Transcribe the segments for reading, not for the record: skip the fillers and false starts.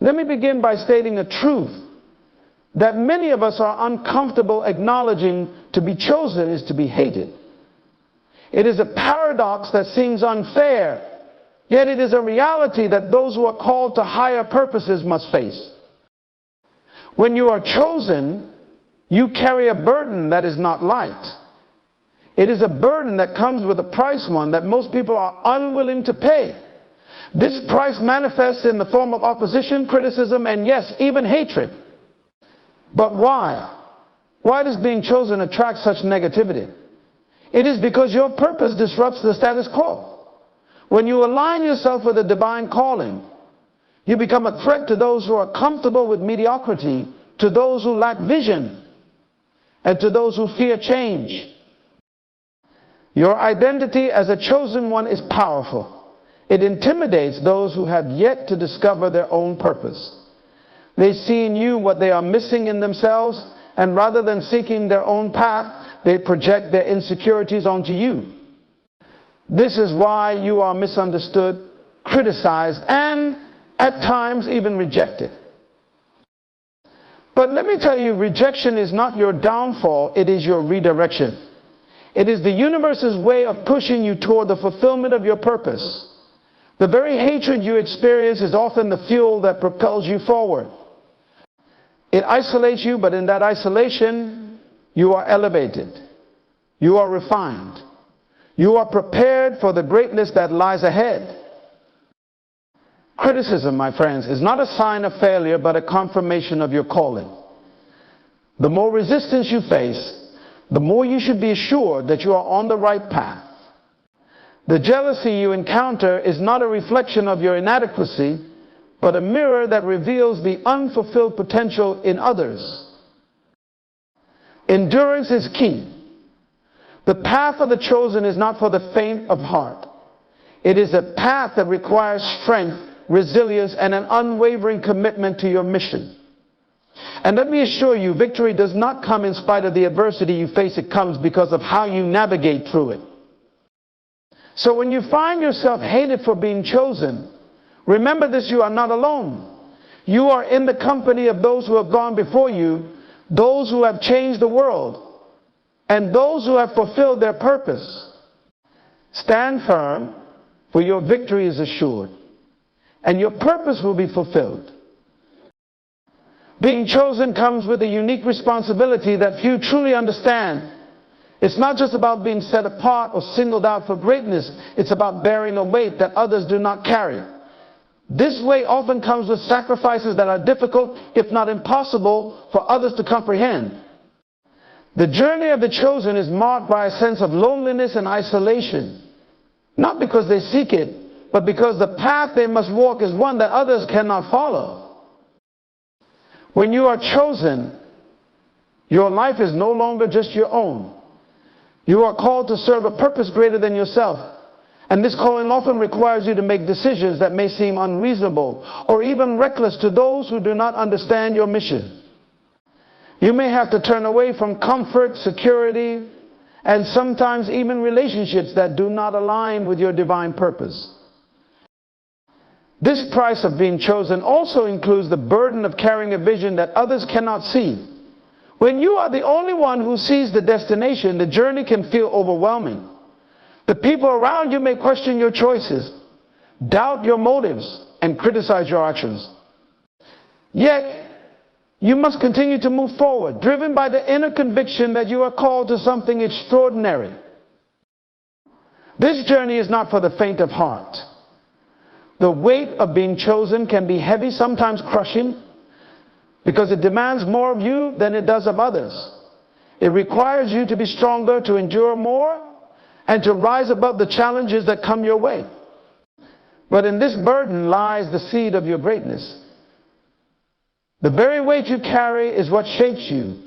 Let me begin by stating a truth that many of us are uncomfortable acknowledging. To be chosen is to be hated. It is a paradox that seems unfair, yet it is a reality that those who are called to higher purposes must face. When you are chosen, you carry a burden that is not light. It is a burden that comes with a price, one that most people are unwilling to pay. This price manifests in the form of opposition, criticism, and yes, even hatred. But why? Why does being chosen attract such negativity? It is because your purpose disrupts the status quo. When you align yourself with a divine calling, you become a threat to those who are comfortable with mediocrity, to those who lack vision, and to those who fear change. Your identity as a chosen one is powerful. It intimidates those who have yet to discover their own purpose. They see in you what they are missing in themselves, and rather than seeking their own path, they project their insecurities onto you. This is why you are misunderstood, criticized, and at times even rejected. But let me tell you, rejection is not your downfall, it is your redirection. It is the universe's way of pushing you toward the fulfillment of your purpose. The very hatred you experience is often the fuel that propels you forward. It isolates you, but in that isolation, you are elevated. You are refined. You are prepared for the greatness that lies ahead. Criticism, my friends, is not a sign of failure, but a confirmation of your calling. The more resistance you face, the more you should be assured that you are on the right path. The jealousy you encounter is not a reflection of your inadequacy, but a mirror that reveals the unfulfilled potential in others. Endurance is key. The path of the chosen is not for the faint of heart. It is a path that requires strength, resilience, and an unwavering commitment to your mission. And let me assure you, victory does not come in spite of the adversity you face. It comes because of how you navigate through it. So when you find yourself hated for being chosen, remember this: you are not alone. You are in the company of those who have gone before you, those who have changed the world, and those who have fulfilled their purpose. Stand firm, for your victory is assured, and your purpose will be fulfilled. Being chosen comes with a unique responsibility that few truly understand. It's not just about being set apart or singled out for greatness. It's about bearing a weight that others do not carry. This weight often comes with sacrifices that are difficult, if not impossible, for others to comprehend. The journey of the chosen is marked by a sense of loneliness and isolation, not because they seek it, but because the path they must walk is one that others cannot follow. When you are chosen, your life is no longer just your own. You are called to serve a purpose greater than yourself. And this calling often requires you to make decisions that may seem unreasonable or even reckless to those who do not understand your mission. You may have to turn away from comfort, security, and sometimes even relationships that do not align with your divine purpose. This price of being chosen also includes the burden of carrying a vision that others cannot see. When you are the only one who sees the destination, the journey can feel overwhelming. The people around you may question your choices, doubt your motives, and criticize your actions. Yet, you must continue to move forward, driven by the inner conviction that you are called to something extraordinary. This journey is not for the faint of heart. The weight of being chosen can be heavy, sometimes crushing, because it demands more of you than it does of others. It requires you to be stronger, to endure more, and to rise above the challenges that come your way. But in this burden lies the seed of your greatness. The very weight you carry is what shapes you,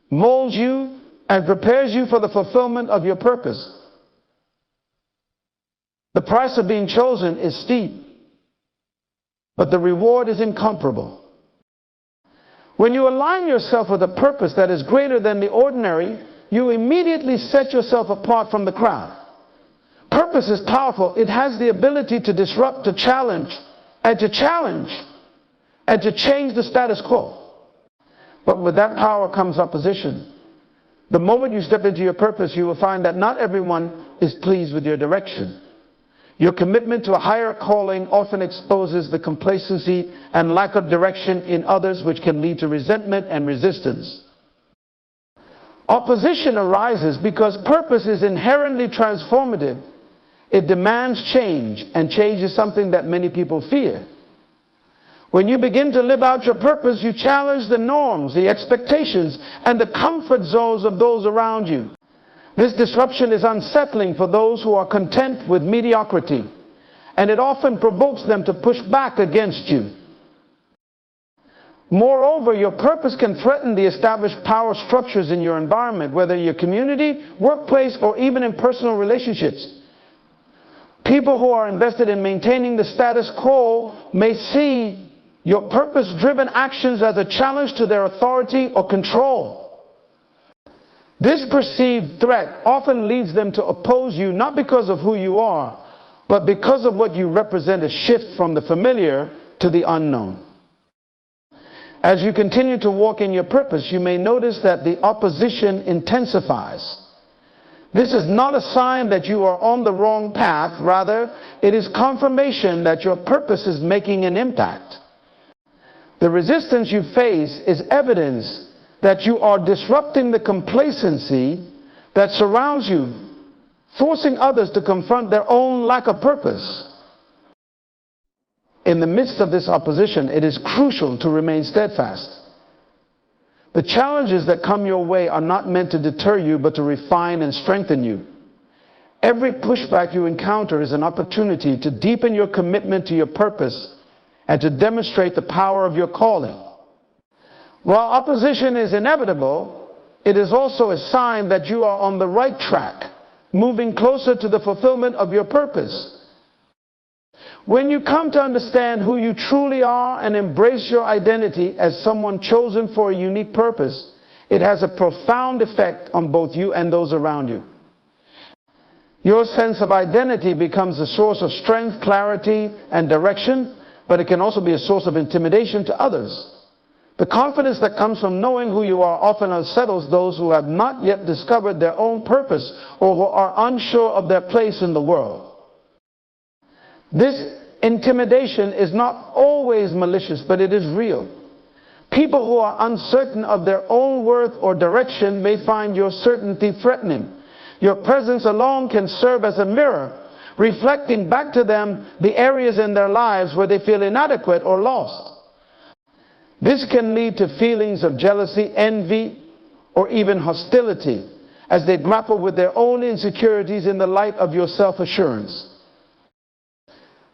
molds you, and prepares you for the fulfillment of your purpose. The price of being chosen is steep, but the reward is incomparable. When you align yourself with a purpose that is greater than the ordinary, you immediately set yourself apart from the crowd. Purpose is powerful. It has the ability to disrupt, to challenge, and and to change the status quo. But with that power comes opposition. The moment you step into your purpose, you will find that not everyone is pleased with your direction. Your commitment to a higher calling often exposes the complacency and lack of direction in others, which can lead to resentment and resistance. Opposition arises because purpose is inherently transformative. It demands change, and change is something that many people fear. When you begin to live out your purpose, you challenge the norms, the expectations, and the comfort zones of those around you. This disruption is unsettling for those who are content with mediocrity, and it often provokes them to push back against you. Moreover, your purpose can threaten the established power structures in your environment, whether in your community, workplace, or even in personal relationships. People who are invested in maintaining the status quo may see your purpose-driven actions as a challenge to their authority or control. This perceived threat often leads them to oppose you, not because of who you are, but because of what you represent, a shift from the familiar to the unknown. As you continue to walk in your purpose, you may notice that the opposition intensifies. This is not a sign that you are on the wrong path. Rather, it is confirmation that your purpose is making an impact. The resistance you face is evidence that you are disrupting the complacency that surrounds you, forcing others to confront their own lack of purpose. In the midst of this opposition, it is crucial to remain steadfast. The challenges that come your way are not meant to deter you, but to refine and strengthen you. Every pushback you encounter is an opportunity to deepen your commitment to your purpose and to demonstrate the power of your calling. While opposition is inevitable, it is also a sign that you are on the right track, moving closer to the fulfillment of your purpose. When you come to understand who you truly are and embrace your identity as someone chosen for a unique purpose, it has a profound effect on both you and those around you. Your sense of identity becomes a source of strength, clarity, and direction, but it can also be a source of intimidation to others. The confidence that comes from knowing who you are often unsettles those who have not yet discovered their own purpose or who are unsure of their place in the world. This intimidation is not always malicious, but it is real. People who are uncertain of their own worth or direction may find your certainty threatening. Your presence alone can serve as a mirror, reflecting back to them the areas in their lives where they feel inadequate or lost. This can lead to feelings of jealousy, envy, or even hostility as they grapple with their own insecurities in the light of your self-assurance.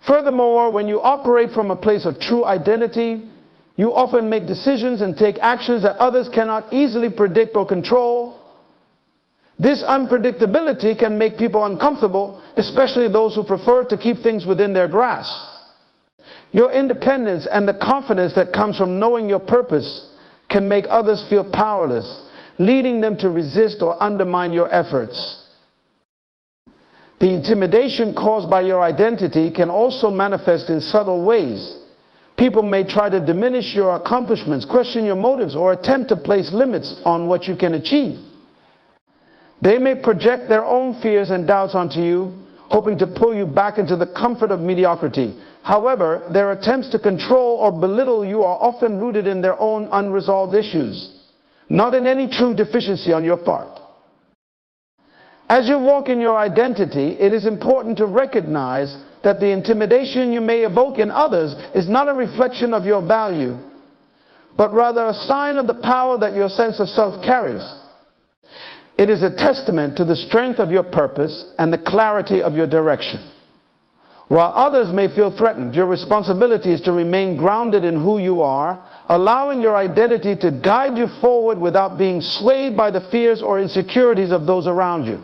Furthermore, when you operate from a place of true identity, you often make decisions and take actions that others cannot easily predict or control. This unpredictability can make people uncomfortable, especially those who prefer to keep things within their grasp. Your independence and the confidence that comes from knowing your purpose can make others feel powerless, leading them to resist or undermine your efforts. The intimidation caused by your identity can also manifest in subtle ways. People may try to diminish your accomplishments, question your motives, or attempt to place limits on what you can achieve. They may project their own fears and doubts onto you, hoping to pull you back into the comfort of mediocrity. However, their attempts to control or belittle you are often rooted in their own unresolved issues, not in any true deficiency on your part. As you walk in your identity, it is important to recognize that the intimidation you may evoke in others is not a reflection of your value, but rather a sign of the power that your sense of self carries. It is a testament to the strength of your purpose and the clarity of your direction. While others may feel threatened, your responsibility is to remain grounded in who you are, allowing your identity to guide you forward without being swayed by the fears or insecurities of those around you.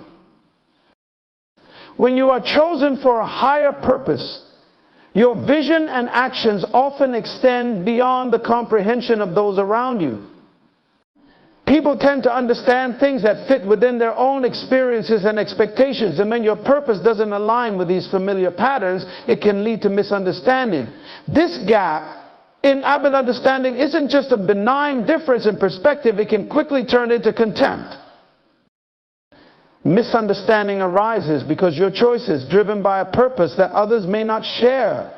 When you are chosen for a higher purpose, your vision and actions often extend beyond the comprehension of those around you. People tend to understand things that fit within their own experiences and expectations, and when your purpose doesn't align with these familiar patterns, it can lead to misunderstanding. This gap in Abbott understanding isn't just a benign difference in perspective, it can quickly turn into contempt. Misunderstanding arises because your choice is driven by a purpose that others may not share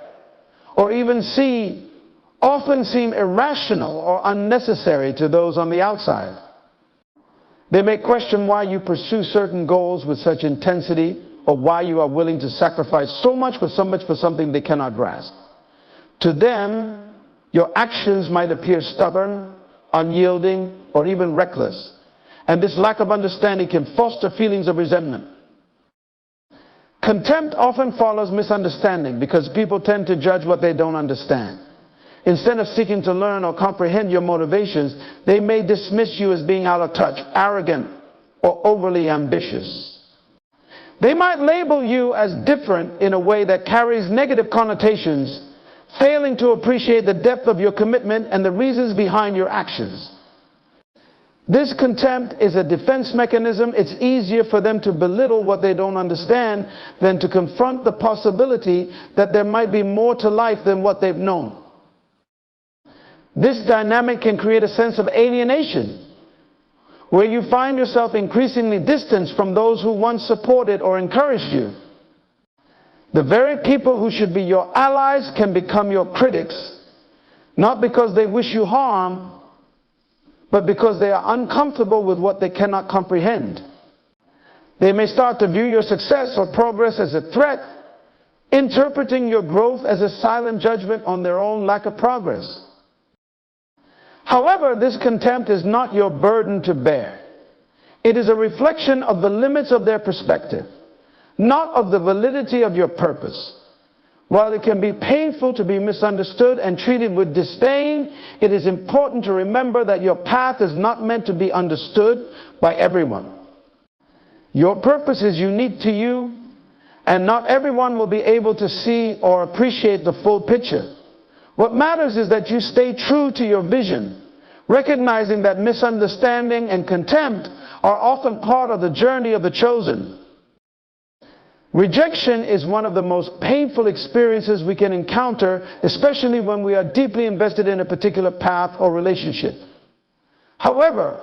or even see, often seem irrational or unnecessary to those on the outside. They may question why you pursue certain goals with such intensity, or why you are willing to sacrifice so much for something they cannot grasp. To them, your actions might appear stubborn, unyielding, or even reckless. And this lack of understanding can foster feelings of resentment. Contempt often follows misunderstanding because people tend to judge what they don't understand. Instead of seeking to learn or comprehend your motivations, they may dismiss you as being out of touch, arrogant, or overly ambitious. They might label you as different in a way that carries negative connotations, failing to appreciate the depth of your commitment and the reasons behind your actions. This contempt is a defense mechanism. It's easier for them to belittle what they don't understand than to confront the possibility that there might be more to life than what they've known. This dynamic can create a sense of alienation, where you find yourself increasingly distanced from those who once supported or encouraged you. The very people who should be your allies can become your critics, not because they wish you harm, but because they are uncomfortable with what they cannot comprehend. They may start to view your success or progress as a threat, interpreting your growth as a silent judgment on their own lack of progress. However, this contempt is not your burden to bear. It is a reflection of the limits of their perspective, not of the validity of your purpose. While it can be painful to be misunderstood and treated with disdain, it is important to remember that your path is not meant to be understood by everyone. Your purpose is unique to you, and not everyone will be able to see or appreciate the full picture. What matters is that you stay true to your vision, recognizing that misunderstanding and contempt are often part of the journey of the chosen. Rejection is one of the most painful experiences we can encounter, especially when we are deeply invested in a particular path or relationship. However,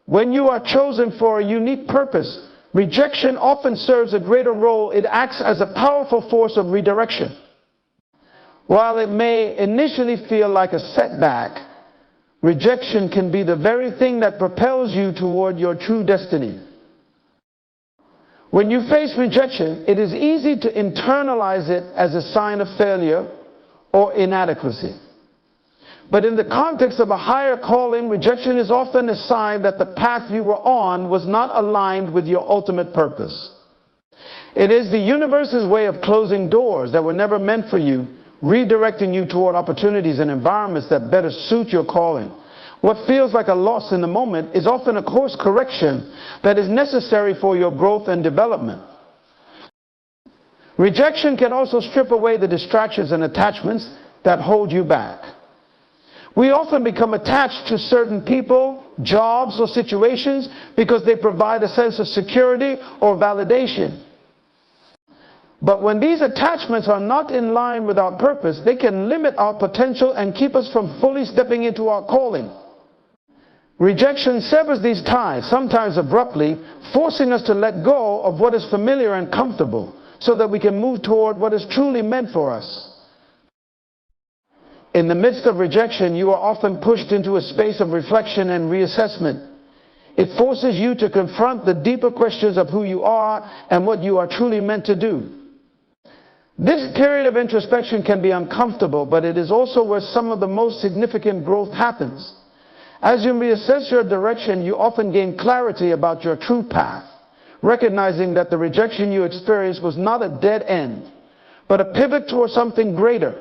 when you are chosen for a unique purpose, rejection often serves a greater role. It acts as a powerful force of redirection. While it may initially feel like a setback, rejection can be the very thing that propels you toward your true destiny. When you face rejection, it is easy to internalize it as a sign of failure or inadequacy. But in the context of a higher calling, rejection is often a sign that the path you were on was not aligned with your ultimate purpose. It is the universe's way of closing doors that were never meant for you, redirecting you toward opportunities and environments that better suit your calling. What feels like a loss in the moment is often a course correction that is necessary for your growth and development. Rejection can also strip away the distractions and attachments that hold you back. We often become attached to certain people, jobs, or situations because they provide a sense of security or validation. But when these attachments are not in line with our purpose, they can limit our potential and keep us from fully stepping into our calling. Rejection severs these ties, sometimes abruptly, forcing us to let go of what is familiar and comfortable so that we can move toward what is truly meant for us. In the midst of rejection, you are often pushed into a space of reflection and reassessment. It forces you to confront the deeper questions of who you are and what you are truly meant to do. This period of introspection can be uncomfortable, but it is also where some of the most significant growth happens. As you reassess your direction, you often gain clarity about your true path, recognizing that the rejection you experienced was not a dead end, but a pivot toward something greater.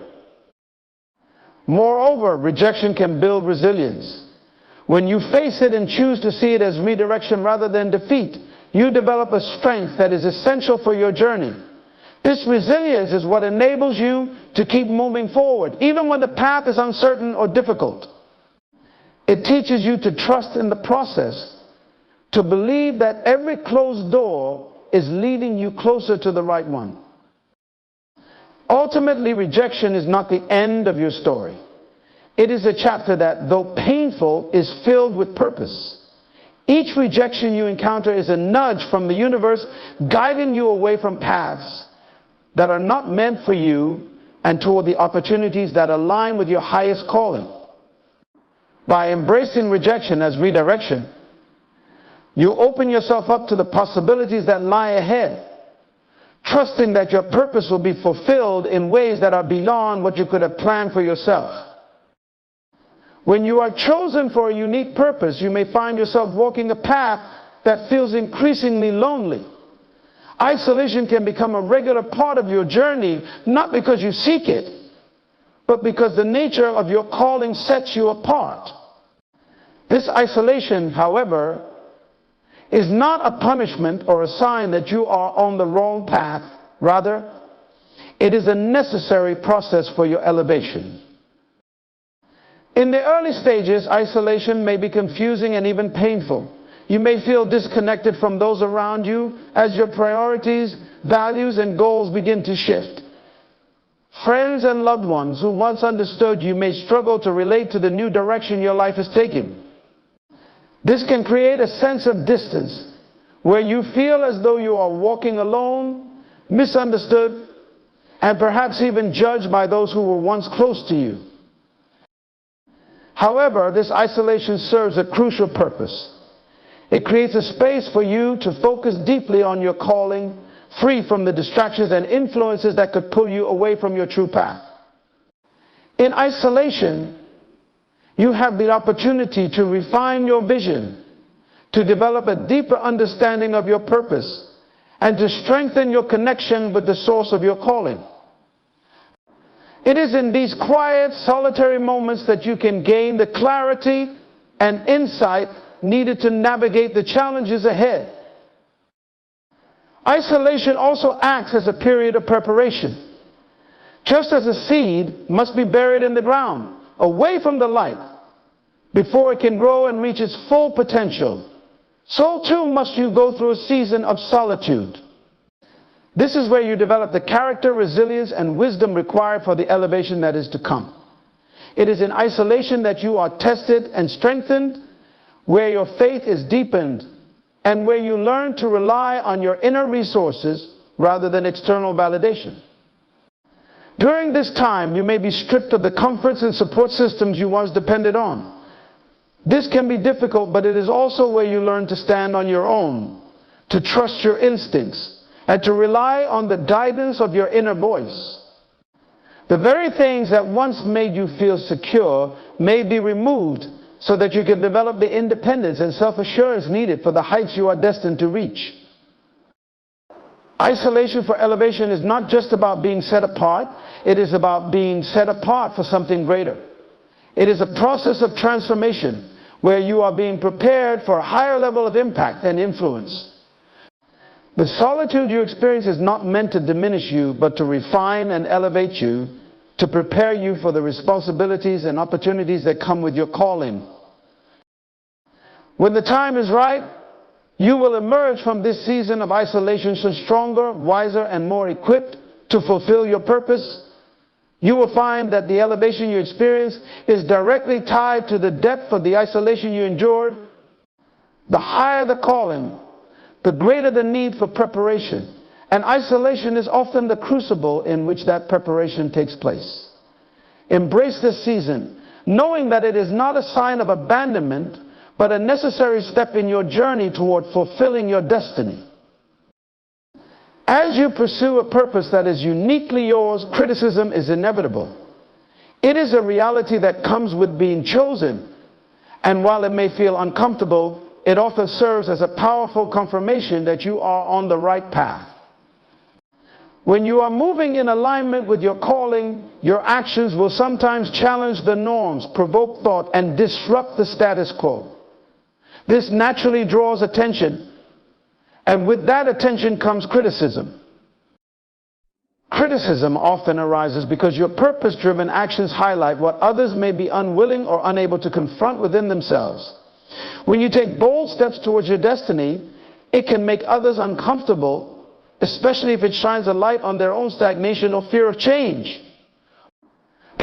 Moreover, rejection can build resilience. When you face it and choose to see it as redirection rather than defeat, you develop a strength that is essential for your journey. This resilience is what enables you to keep moving forward, even when the path is uncertain or difficult. It teaches you to trust in the process, to believe that every closed door is leading you closer to the right one. Ultimately, rejection is not the end of your story. It is a chapter that, though painful, is filled with purpose. Each rejection you encounter is a nudge from the universe guiding you away from paths that are not meant for you and toward the opportunities that align with your highest calling. By embracing rejection as redirection, you open yourself up to the possibilities that lie ahead, trusting that your purpose will be fulfilled in ways that are beyond what you could have planned for yourself. When you are chosen for a unique purpose, you may find yourself walking a path that feels increasingly lonely. Isolation can become a regular part of your journey, not because you seek it, but because the nature of your calling sets you apart. This isolation, however, is not a punishment or a sign that you are on the wrong path. Rather, it is a necessary process for your elevation. In the early stages, isolation may be confusing and even painful. You may feel disconnected from those around you as your priorities, values, and goals begin to shift. Friends and loved ones who once understood you may struggle to relate to the new direction your life is taking. This can create a sense of distance where you feel as though you are walking alone, misunderstood, and perhaps even judged by those who were once close to you. However, this isolation serves a crucial purpose. It creates a space for you to focus deeply on your calling, free from the distractions and influences that could pull you away from your true path. In isolation, you have the opportunity to refine your vision, to develop a deeper understanding of your purpose, and to strengthen your connection with the source of your calling. It is in these quiet, solitary moments that you can gain the clarity and insight needed to navigate the challenges ahead. Isolation also acts as a period of preparation. Just as a seed must be buried in the ground, away from the light, before it can grow and reach its full potential, so too must you go through a season of solitude. This is where you develop the character, resilience, and wisdom required for the elevation that is to come. It is in isolation that you are tested and strengthened, where your faith is deepened, and where you learn to rely on your inner resources rather than external validation. During this time, you may be stripped of the comforts and support systems you once depended on. This can be difficult, but it is also where you learn to stand on your own, to trust your instincts, and to rely on the guidance of your inner voice. The very things that once made you feel secure may be removed so that you can develop the independence and self-assurance needed for the heights you are destined to reach. Isolation for elevation is not just about being set apart, it is about being set apart for something greater. It is a process of transformation where you are being prepared for a higher level of impact and influence. The solitude you experience is not meant to diminish you, but to refine and elevate you, to prepare you for the responsibilities and opportunities that come with your calling. When the time is right, you will emerge from this season of isolation so stronger, wiser, and more equipped to fulfill your purpose. You will find that the elevation you experience is directly tied to the depth of the isolation you endured. The higher the calling, the greater the need for preparation. And isolation is often the crucible in which that preparation takes place. Embrace this season, knowing that it is not a sign of abandonment, but a necessary step in your journey toward fulfilling your destiny. As you pursue a purpose that is uniquely yours, criticism is inevitable. It is a reality that comes with being chosen, and while it may feel uncomfortable, it often serves as a powerful confirmation that you are on the right path. When you are moving in alignment with your calling, your actions will sometimes challenge the norms, provoke thought, and disrupt the status quo. This naturally draws attention, and with that attention comes criticism. Criticism often arises because your purpose-driven actions highlight what others may be unwilling or unable to confront within themselves. When you take bold steps towards your destiny, it can make others uncomfortable, especially if it shines a light on their own stagnation or fear of change.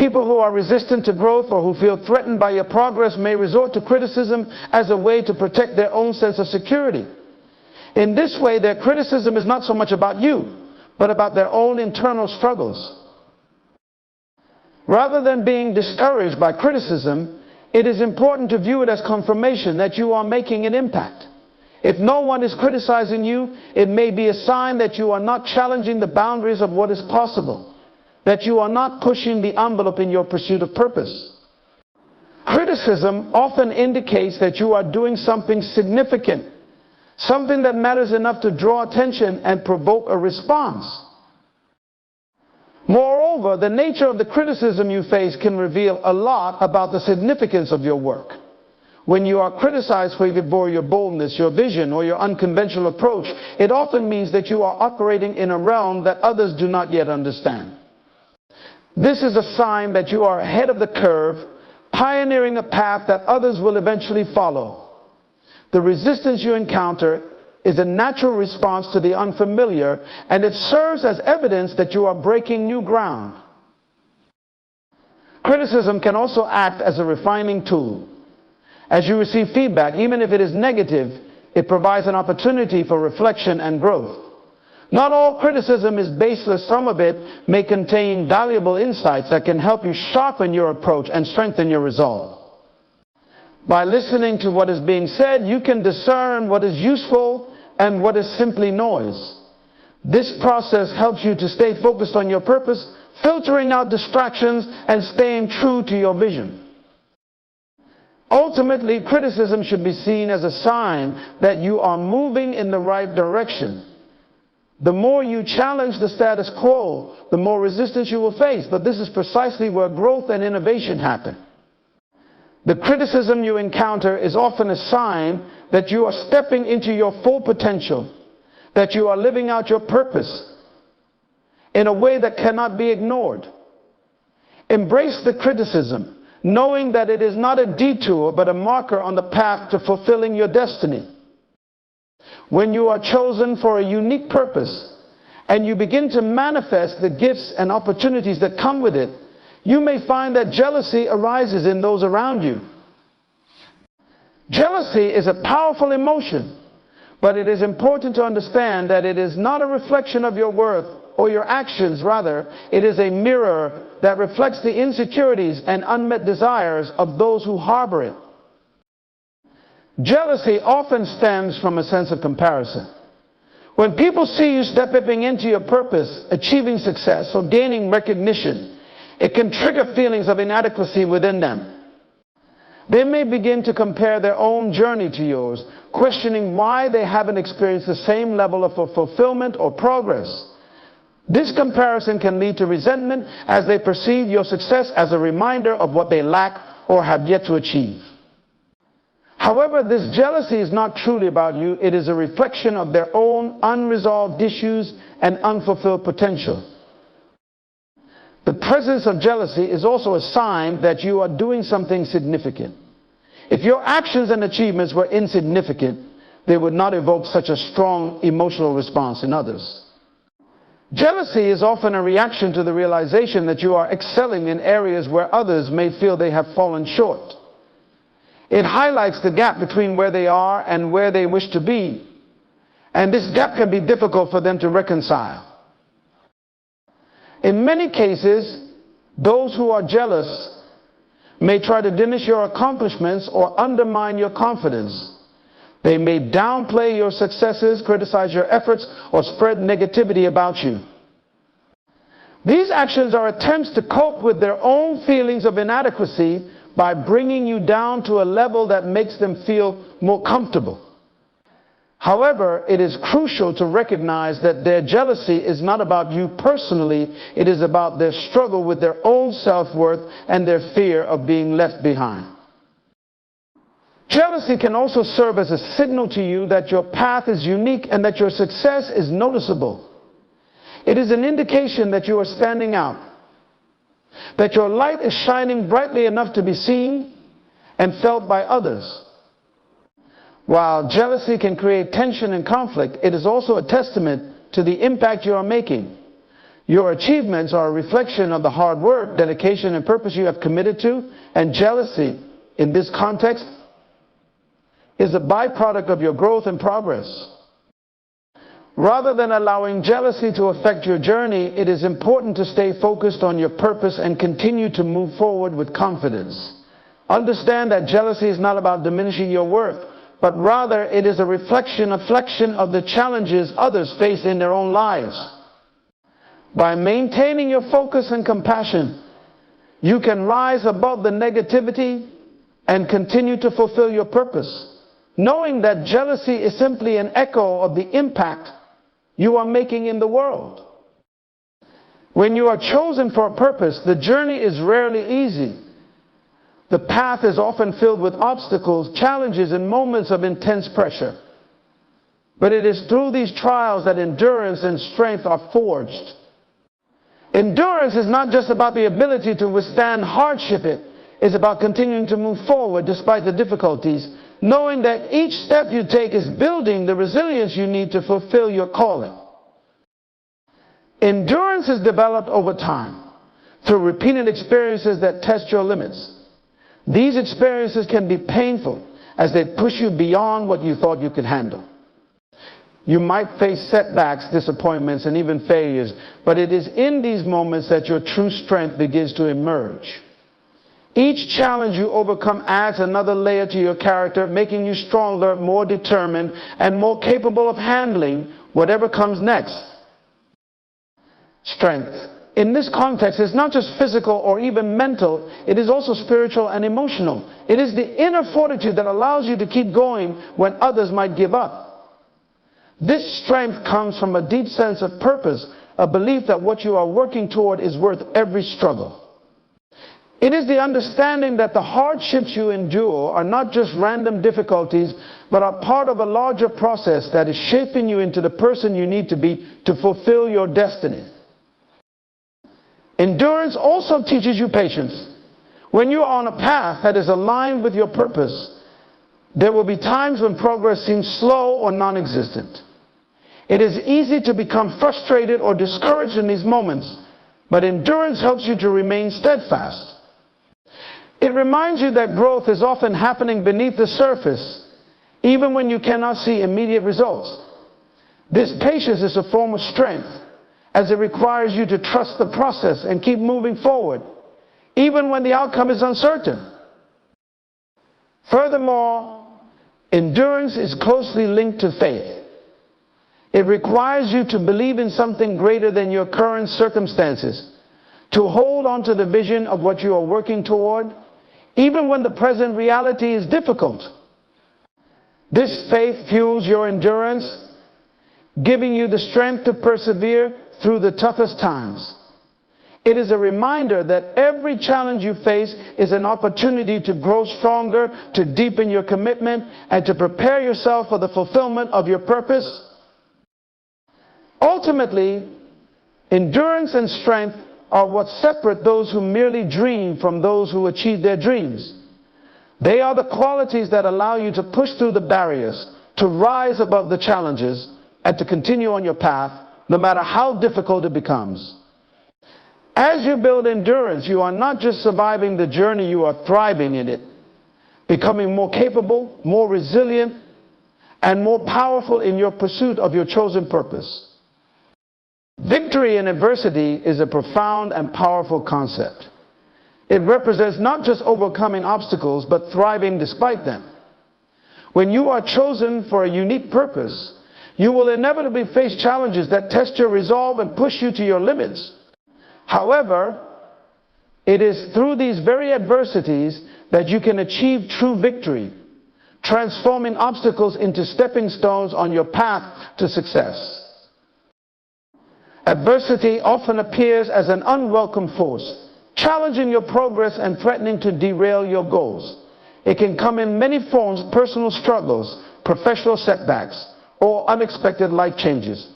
People who are resistant to growth or who feel threatened by your progress may resort to criticism as a way to protect their own sense of security. In this way, their criticism is not so much about you, but about their own internal struggles. Rather than being discouraged by criticism, it is important to view it as confirmation that you are making an impact. If no one is criticizing you, it may be a sign that you are not challenging the boundaries of what is possible, that you are not pushing the envelope in your pursuit of purpose. Criticism often indicates that you are doing something significant, something that matters enough to draw attention and provoke a response. Moreover, the nature of the criticism you face can reveal a lot about the significance of your work. When you are criticized for your boldness, your vision, or your unconventional approach, it often means that you are operating in a realm that others do not yet understand. This is a sign that you are ahead of the curve, pioneering a path that others will eventually follow. The resistance you encounter is a natural response to the unfamiliar, and it serves as evidence that you are breaking new ground. Criticism can also act as a refining tool. As you receive feedback, even if it is negative, it provides an opportunity for reflection and growth. Not all criticism is baseless. Some of it may contain valuable insights that can help you sharpen your approach and strengthen your resolve. By listening to what is being said, you can discern what is useful and what is simply noise. This process helps you to stay focused on your purpose, filtering out distractions and staying true to your vision. Ultimately, criticism should be seen as a sign that you are moving in the right direction. The more you challenge the status quo, the more resistance you will face. But this is precisely where growth and innovation happen. The criticism you encounter is often a sign that you are stepping into your full potential, that you are living out your purpose in a way that cannot be ignored. Embrace the criticism, knowing that it is not a detour but a marker on the path to fulfilling your destiny. When you are chosen for a unique purpose and you begin to manifest the gifts and opportunities that come with it, you may find that jealousy arises in those around you. Jealousy is a powerful emotion, but it is important to understand that it is not a reflection of your worth or your actions. Rather, it is a mirror that reflects the insecurities and unmet desires of those who harbor it. Jealousy often stems from a sense of comparison. When people see you stepping into your purpose, achieving success, or gaining recognition, it can trigger feelings of inadequacy within them. They may begin to compare their own journey to yours, questioning why they haven't experienced the same level of fulfillment or progress. This comparison can lead to resentment as they perceive your success as a reminder of what they lack or have yet to achieve. However, this jealousy is not truly about you. It is a reflection of their own unresolved issues and unfulfilled potential. The presence of jealousy is also a sign that you are doing something significant. If your actions and achievements were insignificant, they would not evoke such a strong emotional response in others. Jealousy is often a reaction to the realization that you are excelling in areas where others may feel they have fallen short. It highlights the gap between where they are and where they wish to be. And this gap can be difficult for them to reconcile. In many cases, those who are jealous may try to diminish your accomplishments or undermine your confidence. They may downplay your successes, criticize your efforts, or spread negativity about you. These actions are attempts to cope with their own feelings of inadequacy by bringing you down to a level that makes them feel more comfortable. However, it is crucial to recognize that their jealousy is not about you personally. It is about their struggle with their own self-worth and their fear of being left behind. Jealousy can also serve as a signal to you that your path is unique and that your success is noticeable. It is an indication that you are standing out, that your light is shining brightly enough to be seen and felt by others. While jealousy can create tension and conflict, it is also a testament to the impact you are making. Your achievements are a reflection of the hard work, dedication, and purpose you have committed to, and jealousy, in this context, is a byproduct of your growth and progress. Rather than allowing jealousy to affect your journey, it is important to stay focused on your purpose and continue to move forward with confidence. Understand that jealousy is not about diminishing your worth, but rather it is a reflection of the challenges others face in their own lives. By maintaining your focus and compassion, you can rise above the negativity and continue to fulfill your purpose, knowing that jealousy is simply an echo of the impact you are making in the world. When you are chosen for a purpose, the journey is rarely easy. The path is often filled with obstacles, challenges, and moments of intense pressure. But it is through these trials that endurance and strength are forged. Endurance is not just about the ability to withstand hardship. It is about continuing to move forward despite the difficulties, knowing that each step you take is building the resilience you need to fulfill your calling. Endurance is developed over time through repeated experiences that test your limits. These experiences can be painful as they push you beyond what you thought you could handle. You might face setbacks, disappointments, and even failures, but it is in these moments that your true strength begins to emerge. Each challenge you overcome adds another layer to your character, making you stronger, more determined, and more capable of handling whatever comes next. Strength, in this context, is not just physical or even mental, it is also spiritual and emotional. It is the inner fortitude that allows you to keep going when others might give up. This strength comes from a deep sense of purpose, a belief that what you are working toward is worth every struggle. It is the understanding that the hardships you endure are not just random difficulties, but are part of a larger process that is shaping you into the person you need to be to fulfill your destiny. Endurance also teaches you patience. When you are on a path that is aligned with your purpose, there will be times when progress seems slow or non-existent. It is easy to become frustrated or discouraged in these moments, but endurance helps you to remain steadfast. It reminds you that growth is often happening beneath the surface, even when you cannot see immediate results. This patience is a form of strength, as it requires you to trust the process and keep moving forward, even when the outcome is uncertain. Furthermore, endurance is closely linked to faith. It requires you to believe in something greater than your current circumstances, to hold on to the vision of what you are working toward, even when the present reality is difficult. This faith fuels your endurance, giving you the strength to persevere through the toughest times. It is a reminder that every challenge you face is an opportunity to grow stronger, to deepen your commitment, and to prepare yourself for the fulfillment of your purpose. Ultimately, endurance and strength are what separate those who merely dream from those who achieve their dreams. They are the qualities that allow you to push through the barriers, to rise above the challenges, and to continue on your path, no matter how difficult it becomes. As you build endurance, you are not just surviving the journey, you are thriving in it, becoming more capable, more resilient, and more powerful in your pursuit of your chosen purpose. Victory in adversity is a profound and powerful concept. It represents not just overcoming obstacles, but thriving despite them. When you are chosen for a unique purpose, you will inevitably face challenges that test your resolve and push you to your limits. However, it is through these very adversities that you can achieve true victory, transforming obstacles into stepping stones on your path to success. Adversity often appears as an unwelcome force, challenging your progress and threatening to derail your goals. It can come in many forms: personal struggles, professional setbacks, or unexpected life changes.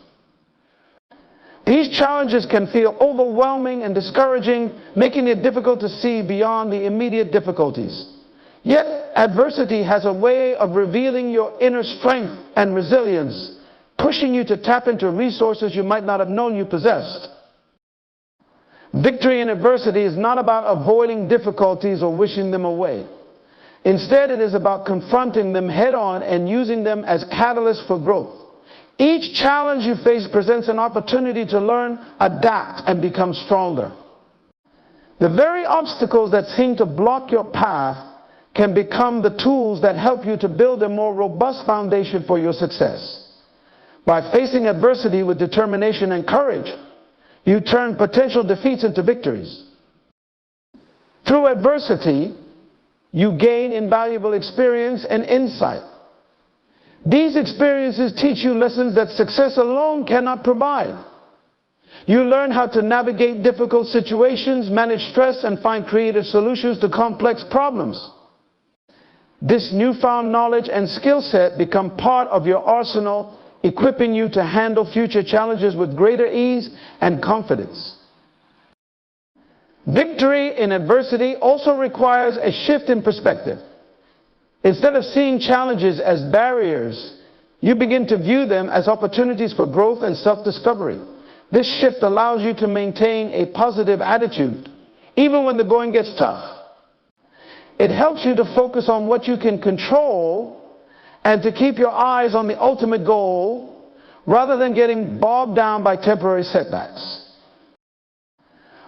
These challenges can feel overwhelming and discouraging, making it difficult to see beyond the immediate difficulties. Yet, adversity has a way of revealing your inner strength and resilience, pushing you to tap into resources you might not have known you possessed. Victory in adversity is not about avoiding difficulties or wishing them away. Instead, it is about confronting them head-on and using them as catalysts for growth. Each challenge you face presents an opportunity to learn, adapt, and become stronger. The very obstacles that seem to block your path can become the tools that help you to build a more robust foundation for your success. By facing adversity with determination and courage, you turn potential defeats into victories. Through adversity, you gain invaluable experience and insight. These experiences teach you lessons that success alone cannot provide. You learn how to navigate difficult situations, manage stress, and find creative solutions to complex problems. This newfound knowledge and skill set become part of your arsenal, equipping you to handle future challenges with greater ease and confidence. Victory in adversity also requires a shift in perspective. Instead of seeing challenges as barriers, you begin to view them as opportunities for growth and self-discovery. This shift allows you to maintain a positive attitude, even when the going gets tough. It helps you to focus on what you can control and to keep your eyes on the ultimate goal rather than getting bogged down by temporary setbacks.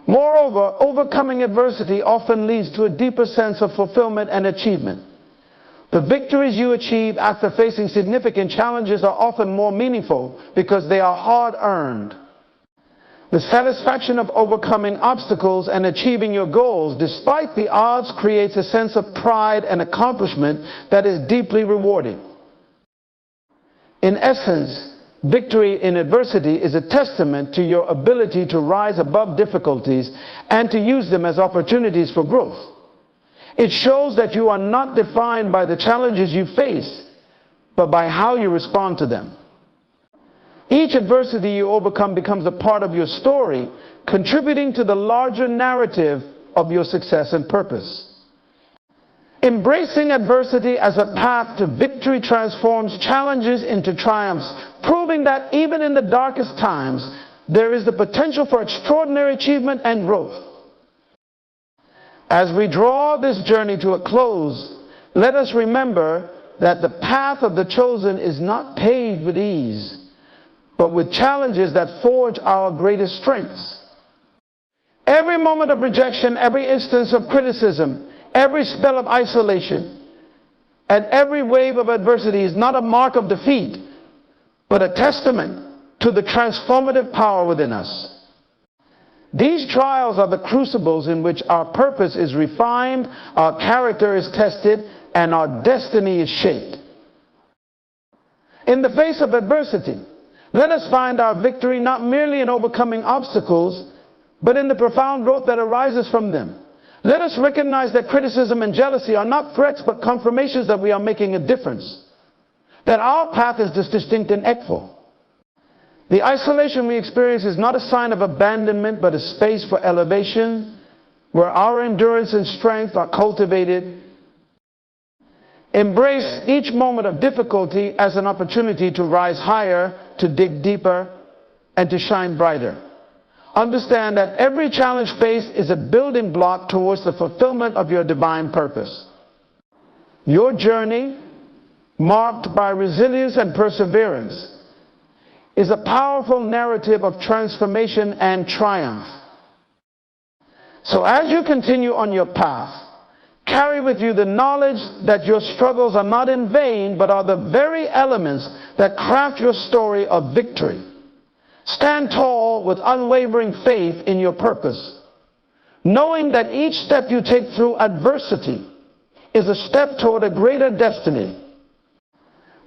Moreover, overcoming adversity often leads to a deeper sense of fulfillment and achievement. The victories you achieve after facing significant challenges are often more meaningful because they are hard-earned. The satisfaction of overcoming obstacles and achieving your goals despite the odds creates a sense of pride and accomplishment that is deeply rewarding. In essence, victory in adversity is a testament to your ability to rise above difficulties and to use them as opportunities for growth. It shows that you are not defined by the challenges you face, but by how you respond to them. Each adversity you overcome becomes a part of your story, contributing to the larger narrative of your success and purpose. Embracing adversity as a path to victory transforms challenges into triumphs, proving that even in the darkest times, there is the potential for extraordinary achievement and growth. As we draw this journey to a close, let us remember that the path of the chosen is not paved with ease, but with challenges that forge our greatest strengths. Every moment of rejection, every instance of criticism, every spell of isolation, and every wave of adversity is not a mark of defeat, but a testament to the transformative power within us. These trials are the crucibles in which our purpose is refined, our character is tested, and our destiny is shaped. In the face of adversity, let us find our victory not merely in overcoming obstacles, but in the profound growth that arises from them. Let us recognize that criticism and jealousy are not threats, but confirmations that we are making a difference, that our path is distinct and equal. The isolation we experience is not a sign of abandonment, but a space for elevation, where our endurance and strength are cultivated. Embrace each moment of difficulty as an opportunity to rise higher, to dig deeper, and to shine brighter. Understand that every challenge faced is a building block towards the fulfillment of your divine purpose. Your journey, marked by resilience and perseverance, is a powerful narrative of transformation and triumph. So as you continue on your path, carry with you the knowledge that your struggles are not in vain, but are the very elements that craft your story of victory. Stand tall with unwavering faith in your purpose, knowing that each step you take through adversity is a step toward a greater destiny.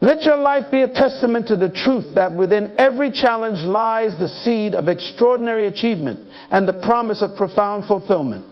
Let your life be a testament to the truth that within every challenge lies the seed of extraordinary achievement and the promise of profound fulfillment.